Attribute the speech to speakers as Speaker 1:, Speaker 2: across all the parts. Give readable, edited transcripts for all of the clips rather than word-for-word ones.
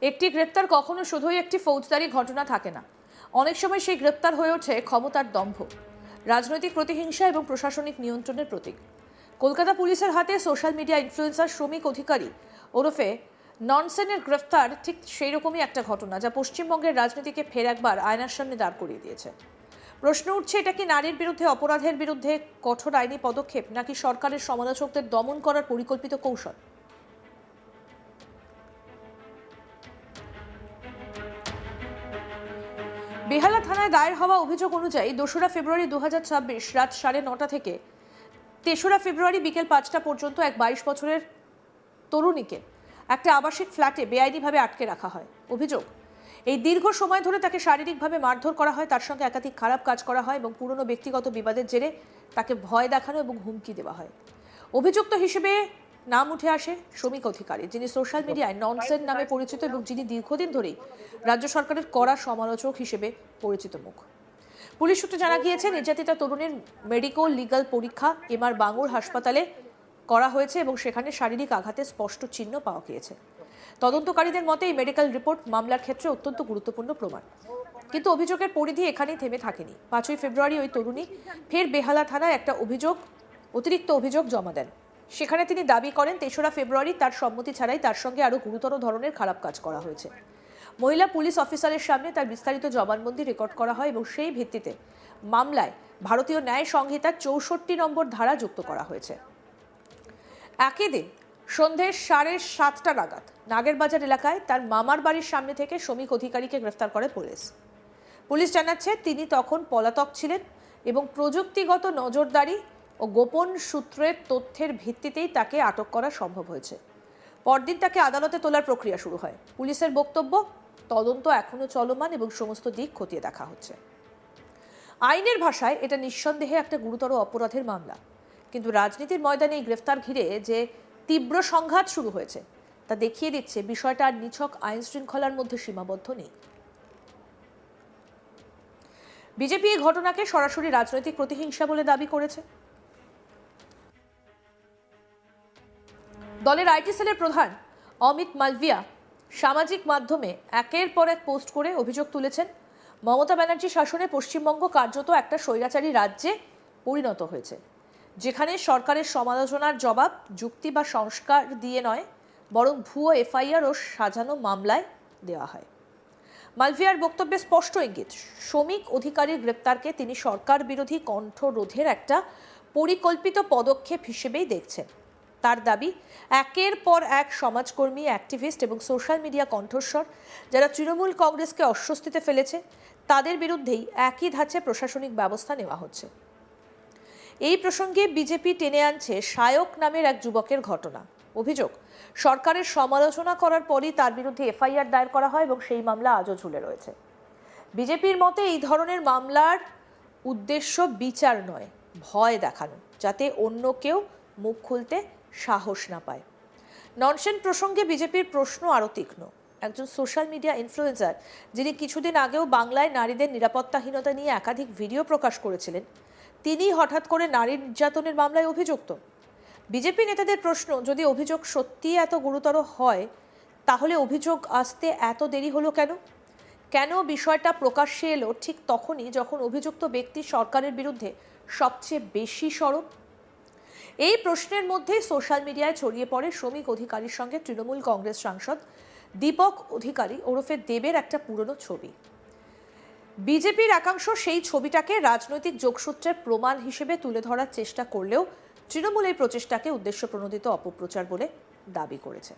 Speaker 1: একটি গ্রেপ্তার কখনো শুধুই একটি ফৌজদারি ঘটনা থাকে না, অনেক সময় সেই গ্রেপ্তার হয়ে ওঠে ক্ষমতার দম্ভ, রাজনৈতিক প্রতিহিংসা এবং প্রশাসনিক নিয়ন্ত্রণের প্রতীক। কলকাতা পুলিশের হাতে সোশ্যাল মিডিয়া ইনফ্লুয়েন্সার শ্রমিক অধিকারী ওরফে ননসেনের গ্রেফতার ঠিক সেই রকমই একটা ঘটনা, যা পশ্চিমবঙ্গের রাজনীতিকে ফের একবার আয়নার সামনে দাঁড় করিয়ে দিয়েছে। প্রশ্ন উঠছে, এটা কি নারীর বিরুদ্ধে অপরাধের বিরুদ্ধে কঠোর আইনি পদক্ষেপ, নাকি সরকারের সমালোচকদের দমন করার পরিকল্পিত কৌশল? বেহালা থানায় দায়ের হওয়া অভিযোগ অনুযায়ী 2রা ফেব্রুয়ারি 2026 রাত 9:30 থেকে 3রা ফেব্রুয়ারি বিকেল 5টা পর্যন্ত এক 22 বছরের তরুণীকে একটা আবাসিক ফ্ল্যাটে বেআইনিভাবে আটকে রাখা হয়। অভিযোগ, এই দীর্ঘ সময় ধরে তাকে শারীরিকভাবে মারধর করা হয়, তার সঙ্গে একাধিক খারাপ কাজ করা হয় এবং পুরনো ব্যক্তিগত বিবাদের জেরে তাকে ভয় দেখানো এবং হুমকি দেওয়া হয়। অভিযুক্ত হিসেবে নাম উঠে আসে শ্রমিক অধিকারী, যিনি সোশ্যাল মিডিয়ায় ননসেন নামে পরিচিত এবং যিনি দীর্ঘদিন ধরেই রাজ্য সরকারের কড়া সমালোচক হিসেবে পরিচিত মুখ। পুলিশ সূত্রে জানা গিয়েছে, নির্যাতিতা তরুণীর মেডিকেল লিগ্যাল পরীক্ষা এমআর বাঙুর হাসপাতালে করা হয়েছে এবং সেখানে শারীরিক আঘাতের স্পষ্ট চিহ্ন পাওয়া গিয়েছে। তদন্তকারীদের মতে এই মেডিকেল রিপোর্ট মামলার ক্ষেত্রে অত্যন্ত গুরুত্বপূর্ণ প্রমাণ। কিন্তু অভিযোগের পরিধি এখানেই থেমে থাকেনি। 5ই ফেব্রুয়ারি ওই তরুণী ফের বেহালা থানায় একটা অতিরিক্ত অভিযোগ জমা দেন। সেখানে তিনি দাবি করেন 3রা ফেব্রুয়ারি তার সম্মতি ছাড়াই তার সঙ্গে আরও গুরুতর ধরনের খারাপ কাজ করা হয়েছে। মহিলা পুলিশ অফিসারের সামনে তার বিস্তারিত জবানবন্দি রেকর্ড করা হয় এবং সেই ভিত্তিতে মামলায় ভারতীয় ন্যায় সংহিতার 64 নম্বর ধারা যুক্ত করা হয়েছে। একই দিন সন্ধ্যে 7:30 নাগাদ নাগেরবাজার এলাকায় তার মামার বাড়ির সামনে থেকে শ্রমিক অধিকারীকে গ্রেফতার করে পুলিশ জানাচ্ছে তিনি তখন পলাতক ছিলেন এবং প্রযুক্তিগত নজরদারি ও গোপন সূত্রের তথ্যের ভিত্তিতেই তাকে আটক করা সম্ভব হয়েছে। পরদিন তাকে আদালতে তোলার প্রক্রিয়া শুরু হয়। পুলিশের বক্তব্য, তদন্ত এখনো চলমান এবং সমস্ত দিক খতিয়ে দেখা হচ্ছে। আইনের ভাষায় এটা নিঃসন্দেহে একটা গুরুতর অপরাধের মামলা, কিন্তু রাজনীতির ময়দানে এই গ্রেফতার ঘিরে যে তীব্র সংঘাত শুরু হয়েছে তা দেখিয়ে দিচ্ছে বিষয়টা আর নিছক আইন শৃঙ্খলার মধ্যে সীমাবদ্ধ নেই। বিজেপি এই ঘটনাকে সরাসরি রাজনৈতিক প্রতিহিংসা বলে দাবি করেছে। দলের আইটি সেলের প্রধান অমিত মালভিয়া সামাজিক মাধ্যমে একের পর এক পোস্ট করে অভিযোগ তুলেছেন, মমতা ব্যানার্জি শাসনে পশ্চিমবঙ্গ কার্যত একটা স্বৈরাচারী রাজ্যে পরিণত হয়েছে, যেখানে সরকারের সমালোচনার জবাব যুক্তি বা সংস্কার দিয়ে নয়, বরং ভুয়ো এফআইআর ও সাজানো মামলায় দেওয়া হয়। মালভিয়ার বক্তব্যে স্পষ্ট ইঙ্গিত, শ্রমিক অধিকারীর গ্রেপ্তারকে তিনি সরকার বিরোধী কণ্ঠরোধের একটা পরিকল্পিত পদক্ষেপ হিসেবেই দেখছেন। তার দাবি, একের পর এক সমাজকর্মী, অ্যাক্টিভিস্ট এবং সোশ্যাল মিডিয়া কণ্ঠস্বর যারা তৃণমূল কংগ্রেসকে অস্বস্তিতে ফেলেছে, তাদের বিরুদ্ধেই একই ধাঁচে প্রশাসনিক ব্যবস্থা নেওয়া হচ্ছে। এই প্রসঙ্গে বিজেপি টেনে আনছে সায়ক নামের এক যুবকের ঘটনা। অভিযোগ, সরকারের সমালোচনা করার পরই তার বিরুদ্ধে এফআইআর দায়ের করা হয় এবং সেই মামলা আজও ঝুলে রয়েছে। বিজেপির মতে এই ধরনের মামলার উদ্দেশ্য বিচার নয়, ভয় দেখানো, যাতে অন্য কেউ মুখ খুলতে সাহস না পায়। ননসেন প্রসঙ্গে বিজেপির প্রশ্ন আরও তীক্ষ্ণ। একজন সোশ্যাল মিডিয়া ইনফ্লুয়েন্সার, যিনি কিছুদিন আগেও বাংলায় নারীদের নিরাপত্তাহীনতা নিয়ে একাধিক ভিডিও প্রকাশ করেছিলেন, তিনি হঠাৎ করে নারী নির্যাতনের মামলায় অভিযুক্ত। বিজেপি নেতাদের প্রশ্ন, যদি অভিযোগ সত্যিই এত গুরুতর হয়, তাহলে অভিযোগ আসতে এত দেরি হলো কেন? কেন বিষয়টা প্রকাশ্যে এলো ঠিক তখনই যখন অভিযুক্ত ব্যক্তি সরকারের বিরুদ্ধে সবচেয়ে বেশি সরব? এই প্রশ্নের মধ্যেই সোশ্যাল মিডিয়ায় ছড়িয়ে পড়ে শ্রমিক অধিকারীর সঙ্গে তৃণমূল কংগ্রেস সাংসদ দীপক অধিকারী ওরফে দেবের একটা পুরনো ছবি। বিজেপির একাংশ সেই ছবিটাকে রাজনৈতিক যোগসূত্রের প্রমাণ হিসেবে তুলে ধরার চেষ্টা করলেও তৃণমূল এই প্রচেষ্টাকে উদ্দেশ্যপ্রণোদিত অপপ্রচার বলে দাবি করেছে।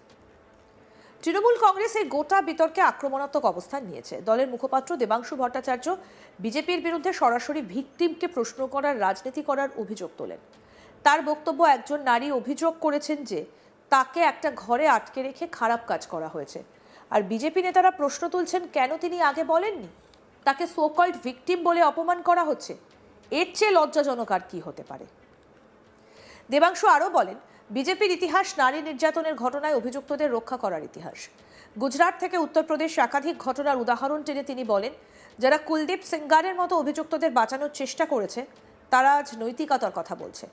Speaker 1: তৃণমূল কংগ্রেস এই গোটা বিতর্কে আক্রমণাত্মক অবস্থান নিয়েছে। দলের মুখপাত্র দেবাংশু ভট্টাচার্য বিজেপির বিরুদ্ধে সরাসরি ভিকটিমকে প্রশ্ন করার, রাজনীতি করার অভিযোগ তোলেন। তার বক্তব্য, একজন নারী অভিযোগ করেছেন যে তাকে একটা ঘরে আটকে রেখে খারাপ কাজ করা হয়েছে, আর বিজেপি নেতারা প্রশ্ন তুলছেন কেন তিনি আগে বলেননি, তাকে সো কল্ড ভিকটিম বলে অপমান করা হচ্ছে। এর চেয়ে লজ্জাজনক আর কি হতে পারে? দেবাংশু আরও বলেন, বিজেপির ইতিহাস নারী নির্যাতনের ঘটনায় অভিযুক্তদের রক্ষা করার ইতিহাস। গুজরাট থেকে উত্তরপ্রদেশ একাধিক ঘটনার উদাহরণ টেনে তিনি বলেন, যারা কুলদীপ সেঙ্গারের মতো অভিযুক্তদের বাঁচানোর চেষ্টা করেছে, তারা আজ নৈতিকতার কথা বলছে।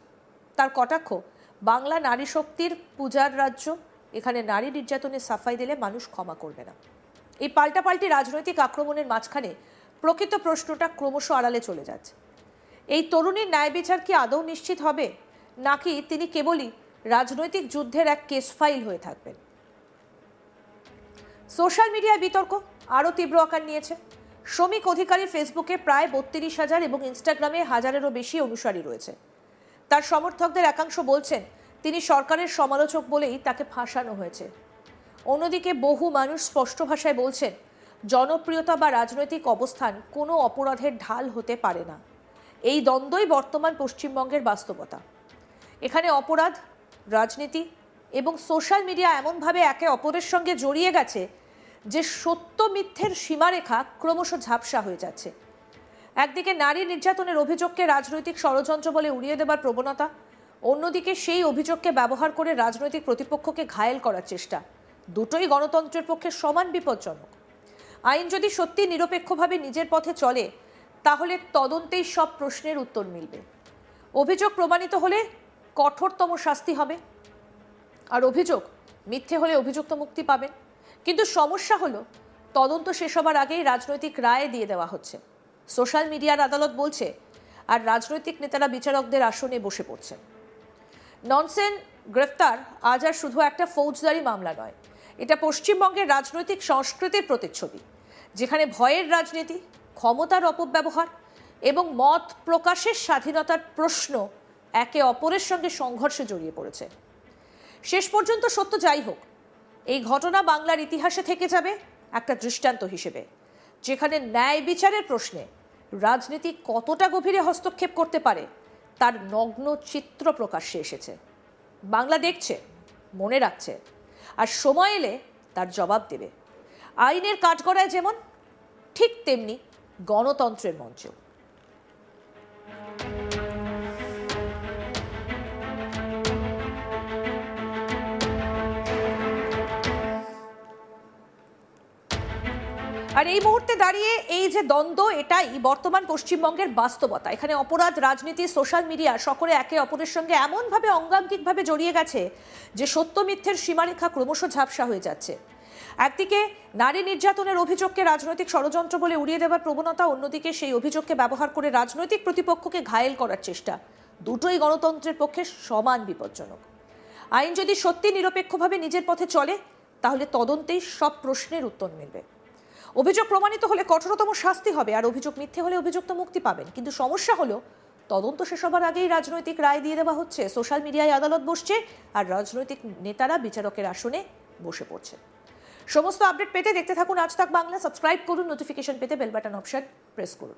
Speaker 1: তার কটাক্ষ, বাংলা নারী শক্তির পূজার রাজ্য, এখানে নারী নির্যাতনের সাফাই দিলে মানুষ ক্ষমা করবে না। এই পাল্টাপাল্টি রাজনৈতিক আক্রমণের মাঝখানে প্রকৃত প্রশ্নটা ক্রমশ আড়ালে চলে যাচ্ছে। এই তরুণীর ন্যায় বিচার কি আদৌ নিশ্চিত হবে, নাকি তিনি কেবলই রাজনৈতিক যুদ্ধের এক কেস ফাইল হয়ে থাকবেন? সোশ্যাল মিডিয়ায় বিতর্ক আরও তীব্র আকার নিয়েছে। শ্রমিক অধিকারী ফেসবুকে প্রায় 32,000 এবং ইনস্টাগ্রামে 1000-এরও বেশি অনুসারী রয়েছে। তার সমর্থকদের একাংশ বলছেন তিনি সরকারের সমালোচক বলেই তাকে ফাঁসানো হয়েছে। অন্যদিকে বহু মানুষ স্পষ্ট ভাষায় বলছেন জনপ্রিয়তা বা রাজনৈতিক অবস্থান কোনো অপরাধের ঢাল হতে পারে না। এই দ্বন্দ্বই বর্তমান পশ্চিমবঙ্গের বাস্তবতা। এখানে অপরাধ, রাজনীতি এবং সোশ্যাল মিডিয়া এমনভাবে একে অপরের সঙ্গে জড়িয়ে গেছে যে সত্য মিথ্যের সীমারেখা ক্রমশ ঝাপসা হয়ে যাচ্ছে। একদিকে নারী নির্যাতনের অভিযোগকে রাজনৈতিক ষড়যন্ত্র বলে উড়িয়ে দেবার প্রবণতা, অন্যদিকে সেই অভিযোগকে ব্যবহার করে রাজনৈতিক প্রতিপক্ষকে ঘায়েল করার চেষ্টা। দুটোই গণতন্ত্রের পক্ষে সমান বিপজ্জনক। আইন যদি সত্যি নিরপেক্ষভাবে নিজের পথে চলে, তাহলে তদন্তেই সব প্রশ্নের উত্তর মিলবে। অভিযোগ প্রমাণিত হলে কঠোরতম শাস্তি হবে, আর অভিযোগ মিথ্যে হলে অভিযুক্ত মুক্তি পাবেন। কিন্তু সমস্যা হলো তদন্ত শেষ হবার আগেই রাজনৈতিক রায় দিয়ে দেওয়া হচ্ছে। সোশ্যাল মিডিয়ার আদালত বলছে, আর রাজনৈতিক নেতারা বিচারকদের আসনে বসে পড়ছেন। ননসেন গ্রেফতার আজ আর শুধু একটা ফৌজদারি মামলা নয়, এটা পশ্চিমবঙ্গের রাজনৈতিক সংস্কৃতির প্রতিচ্ছবি, যেখানে ভয়ের রাজনীতি, ক্ষমতার অপব্যবহার এবং মত প্রকাশের স্বাধীনতার প্রশ্ন একে অপরের সঙ্গে সংঘর্ষে জড়িয়ে পড়েছে। শেষ পর্যন্ত সত্য যাই হোক, এই ঘটনা বাংলার ইতিহাসে থেকে যাবে একটা দৃষ্টান্ত হিসেবে, যেখানে ন্যায় বিচারের প্রশ্নে রাজনীতি কতটা গভীরে হস্তক্ষেপ করতে পারে তার নগ্ন চিত্র প্রকাশ্যে এসেছে। বাংলা দেখছে, মনে রাখছে, আর সময় এলে তার জবাব দেবে। আইনের কাঠগড়ায় যেমন, ঠিক তেমনি গণতন্ত্রের মঞ্চ। আর এই মুহূর্তে দাঁড়িয়ে এই যে দ্বন্দ্ব, এটাই বর্তমান পশ্চিমবঙ্গের বাস্তবতা। এখানে অপরাধ, রাজনীতি, সোশ্যাল মিডিয়া সকলে একে অপরের সঙ্গে এমনভাবে অঙ্গাঙ্গিকভাবে জড়িয়ে গেছে যে সত্য মিথ্যের সীমারেখা ক্রমশ ঝাপসা হয়ে যাচ্ছে। একদিকে নারী নির্যাতনের অভিযোগকে রাজনৈতিক ষড়যন্ত্র বলে উড়িয়ে দেওয়ার প্রবণতা, অন্যদিকে সেই অভিযোগকে ব্যবহার করে রাজনৈতিক প্রতিপক্ষকে ঘায়েল করার চেষ্টা। দুটোই গণতন্ত্রের পক্ষে সমান বিপজ্জনক। আইন যদি সত্যি নিরপেক্ষভাবে নিজের পথে চলে, তাহলে তদন্তেই সব প্রশ্নের উত্তর মিলবে। অভিযোগ প্রমাণিত হলে কঠোরতম শাস্তি হবে, আর অভিযোগ মিথ্যে হলে অভিযুক্ত মুক্তি পাবেন। কিন্তু সমস্যা হলো তদন্ত শেষ হবার আগেই রাজনৈতিক রায় দিয়ে দেওয়া হচ্ছে। সোশ্যাল মিডিয়ায় আদালত বসছে, আর রাজনৈতিক নেতারা বিচারকের আসনে বসে পড়ছে। সমস্ত আপডেট পেতে দেখতে থাকুন আজ তাক বাংলা। সাবস্ক্রাইব করুন, নোটিফিকেশন পেতে বেল বাটন অপশন প্রেস করুন।